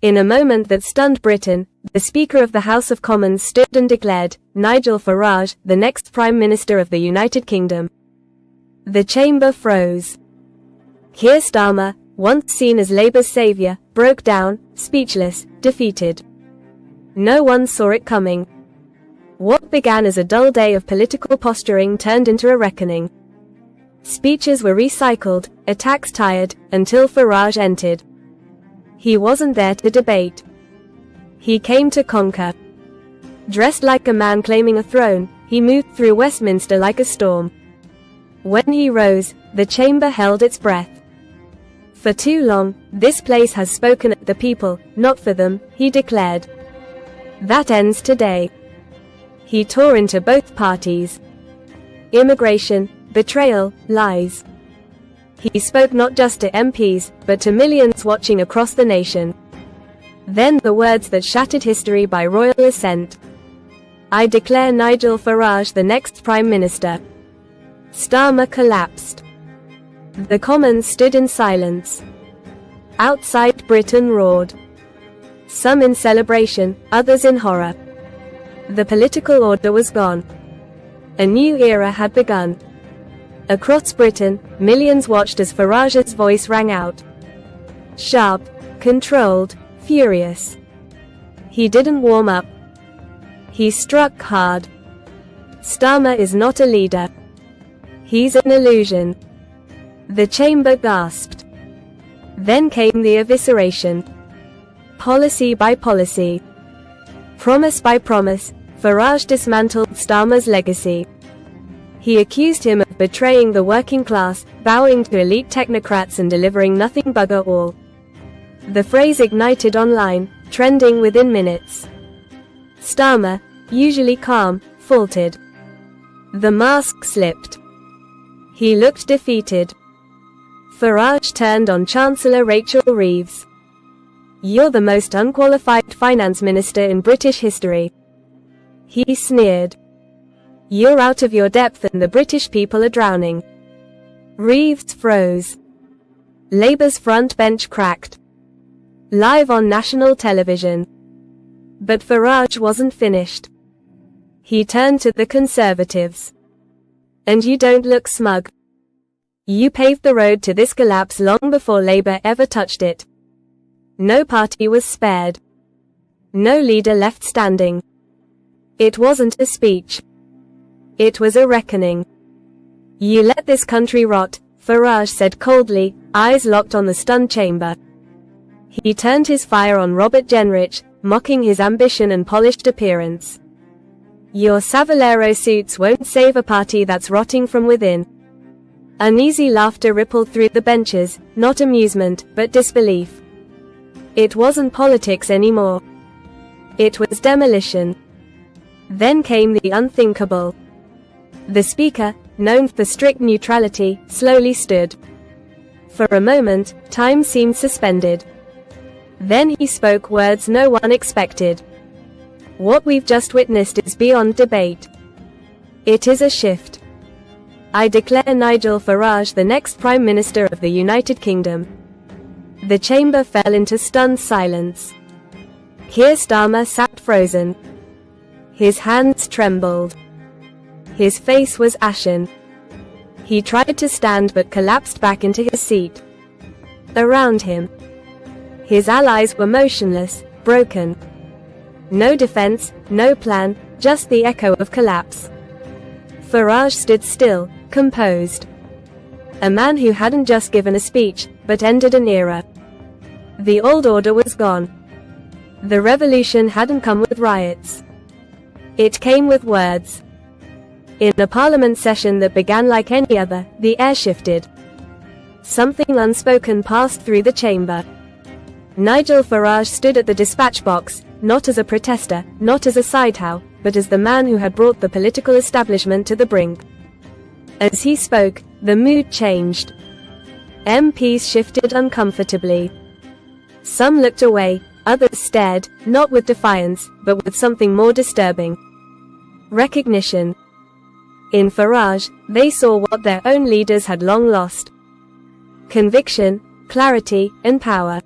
In a moment that stunned Britain, the Speaker of the House of Commons stood and declared, Nigel Farage, the next Prime Minister of the United Kingdom. The chamber froze. Keir Starmer, once seen as Labour's saviour, broke down, speechless, defeated. No one saw it coming. What began as a dull day of political posturing turned into a reckoning. Speeches were recycled, attacks tired, until Farage entered. He wasn't there to debate. He came to conquer. Dressed like a man claiming a throne, he moved through Westminster like a storm. When he rose, the chamber held its breath. For too long, this place has spoken at the people, not for them, he declared. That ends today. He tore into both parties. Immigration, betrayal, lies. He spoke not just to MPs, but to millions watching across the nation. Then the words that shattered history by royal assent. I declare Nigel Farage the next Prime Minister. Starmer collapsed. The Commons stood in silence. Outside, Britain roared. Some in celebration, others in horror. The political order was gone. A new era had begun. Across Britain, millions watched as Farage's voice rang out. Sharp, controlled, furious. He didn't warm up. He struck hard. Starmer is not a leader. He's an illusion. The chamber gasped. Then came the evisceration. Policy by policy. Promise by promise, Farage dismantled Starmer's legacy. He accused him of betraying the working class, bowing to elite technocrats and delivering nothing bugger all. The phrase ignited online, trending within minutes. Starmer, usually calm, faltered. The mask slipped. He looked defeated. Farage turned on Chancellor Rachel Reeves. You're the most unqualified finance minister in British history. He sneered. You're out of your depth and the British people are drowning. Reeves froze. Labour's front bench cracked. Live on national television. But Farage wasn't finished. He turned to the Conservatives. And you don't look smug. You paved the road to this collapse long before Labour ever touched it. No party was spared. No leader left standing. It wasn't a speech. It was a reckoning. You let this country rot, Farage said coldly, eyes locked on the stunned chamber. He turned his fire on Robert Jenrich, mocking his ambition and polished appearance. Your Savallero suits won't save a party that's rotting from within. Uneasy laughter rippled through the benches, not amusement, but disbelief. It wasn't politics anymore. It was demolition. Then came the unthinkable. The Speaker, known for strict neutrality, slowly stood. For a moment, time seemed suspended. Then he spoke words no one expected. What we've just witnessed is beyond debate. It is a shift. I declare Nigel Farage the next Prime Minister of the United Kingdom. The chamber fell into stunned silence. Keir Starmer sat frozen. His hands trembled. His face was ashen. He tried to stand but collapsed back into his seat. Around him, his allies were motionless, broken. No defense, no plan, just the echo of collapse. Farage stood still, composed. A man who hadn't just given a speech, but ended an era. The old order was gone. The revolution hadn't come with riots. It came with words. In a parliament session that began like any other, the air shifted. Something unspoken passed through the chamber. Nigel Farage stood at the dispatch box, not as a protester, not as a sidehow, but as the man who had brought the political establishment to the brink. As he spoke, the mood changed. MPs shifted uncomfortably. Some looked away, others stared, not with defiance, but with something more disturbing. Recognition. In Farage, they saw what their own leaders had long lost. Conviction, clarity, and power.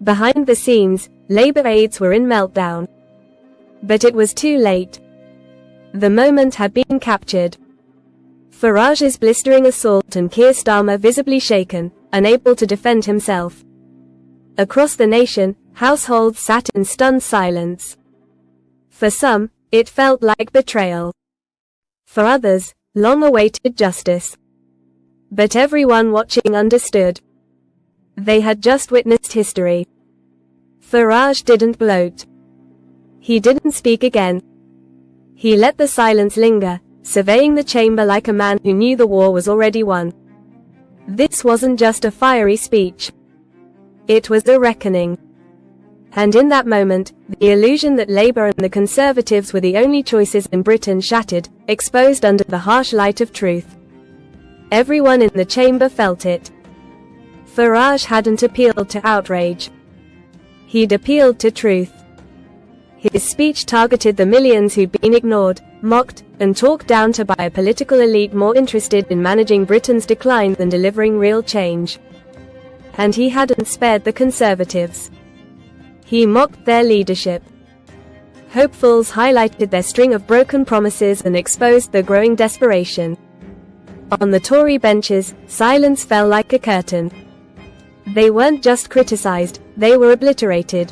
Behind the scenes, Labour aides were in meltdown. But it was too late. The moment had been captured. Farage's blistering assault and Keir Starmer visibly shaken, unable to defend himself. Across the nation, households sat in stunned silence. For some, it felt like betrayal. For others, long-awaited justice. But everyone watching understood. They had just witnessed history. Farage didn't gloat. He didn't speak again. He let the silence linger, surveying the chamber like a man who knew the war was already won. This wasn't just a fiery speech. It was a reckoning. And in that moment, the illusion that Labour and the Conservatives were the only choices in Britain shattered, exposed under the harsh light of truth. Everyone in the chamber felt it. Farage hadn't appealed to outrage. He'd appealed to truth. His speech targeted the millions who'd been ignored, mocked, and talked down to by a political elite more interested in managing Britain's decline than delivering real change. And he hadn't spared the Conservatives. He mocked their leadership. Hopefuls highlighted their string of broken promises and exposed their growing desperation. On the Tory benches, silence fell like a curtain. They weren't just criticized, they were obliterated.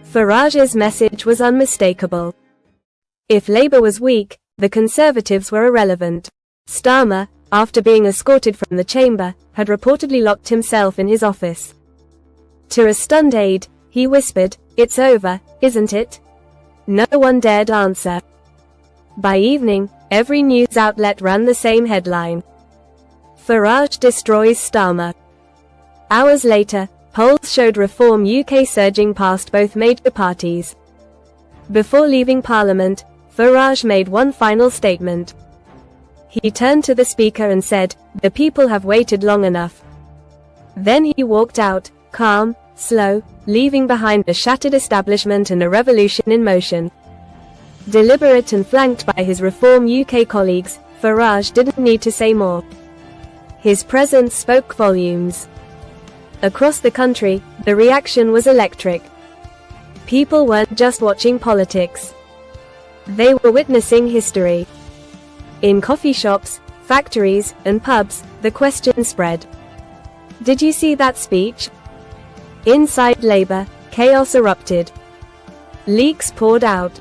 Farage's message was unmistakable. If Labour was weak, the Conservatives were irrelevant. Starmer, after being escorted from the chamber, had reportedly locked himself in his office. To a stunned aide, he whispered, "It's over, isn't it?" No one dared answer. By evening, every news outlet ran the same headline. Farage destroys Starmer. Hours later, polls showed Reform UK surging past both major parties. Before leaving Parliament, Farage made one final statement. He turned to the Speaker and said, "The people have waited long enough." Then he walked out, calm, slow, leaving behind a shattered establishment and a revolution in motion. Deliberate and flanked by his Reform UK colleagues, Farage didn't need to say more. His presence spoke volumes. Across the country, the reaction was electric. People weren't just watching politics. They were witnessing history. In coffee shops, factories, and pubs, the question spread. Did you see that speech? Inside Labour, chaos erupted. Leaks poured out.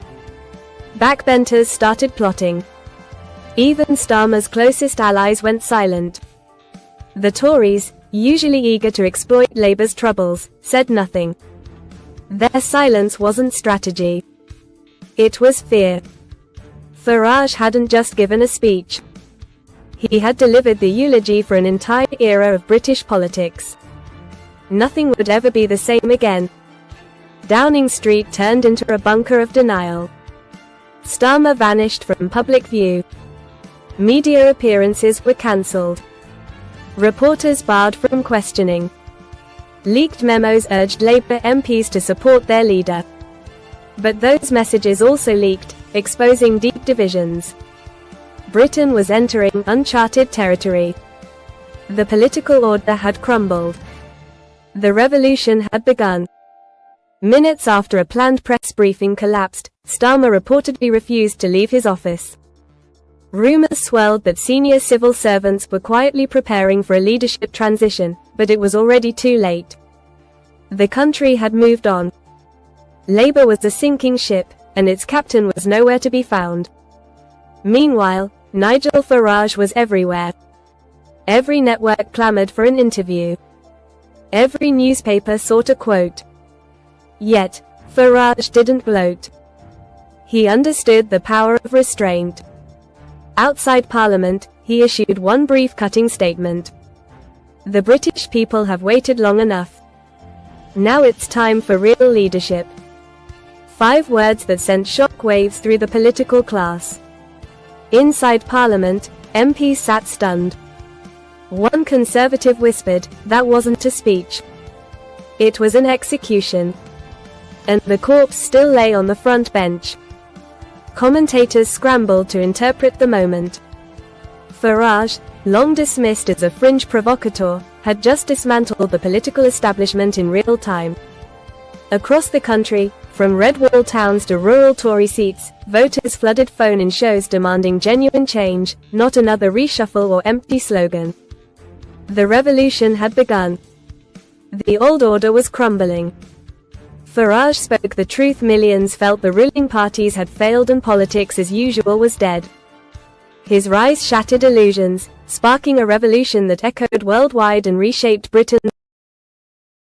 Backbenters started plotting. Even Starmer's closest allies went silent. The Tories, usually eager to exploit Labour's troubles, said nothing. Their silence wasn't strategy. It was fear. Farage hadn't just given a speech. He had delivered the eulogy for an entire era of British politics. Nothing would ever be the same again. Downing Street turned into a bunker of denial. Starmer vanished from public view. Media appearances were cancelled. Reporters barred from questioning. Leaked memos urged Labour MPs to support their leader. But those messages also leaked, exposing deep divisions. Britain was entering uncharted territory. The political order had crumbled. The revolution had begun. Minutes after a planned press briefing collapsed, Starmer reportedly refused to leave his office. Rumors swirled that senior civil servants were quietly preparing for a leadership transition, but it was already too late. The country had moved on. Labour was a sinking ship, and its captain was nowhere to be found. Meanwhile, Nigel Farage was everywhere. Every network clamored for an interview. Every newspaper sought a quote. Yet, Farage didn't gloat. He understood the power of restraint. Outside Parliament, he issued one brief cutting statement. The British people have waited long enough. Now it's time for real leadership. 5 words that sent shockwaves through the political class. Inside Parliament, MPs sat stunned. One Conservative whispered, "That wasn't a speech. It was an execution." And the corpse still lay on the front bench. Commentators scrambled to interpret the moment. Farage, long dismissed as a fringe provocateur, had just dismantled the political establishment in real time. Across the country, from red wall towns to rural Tory seats, voters flooded phone-in shows demanding genuine change, not another reshuffle or empty slogan. The revolution had begun. The old order was crumbling. Farage spoke the truth. Millions felt the ruling parties had failed and politics as usual was dead. His rise shattered illusions, sparking a revolution that echoed worldwide and reshaped Britain.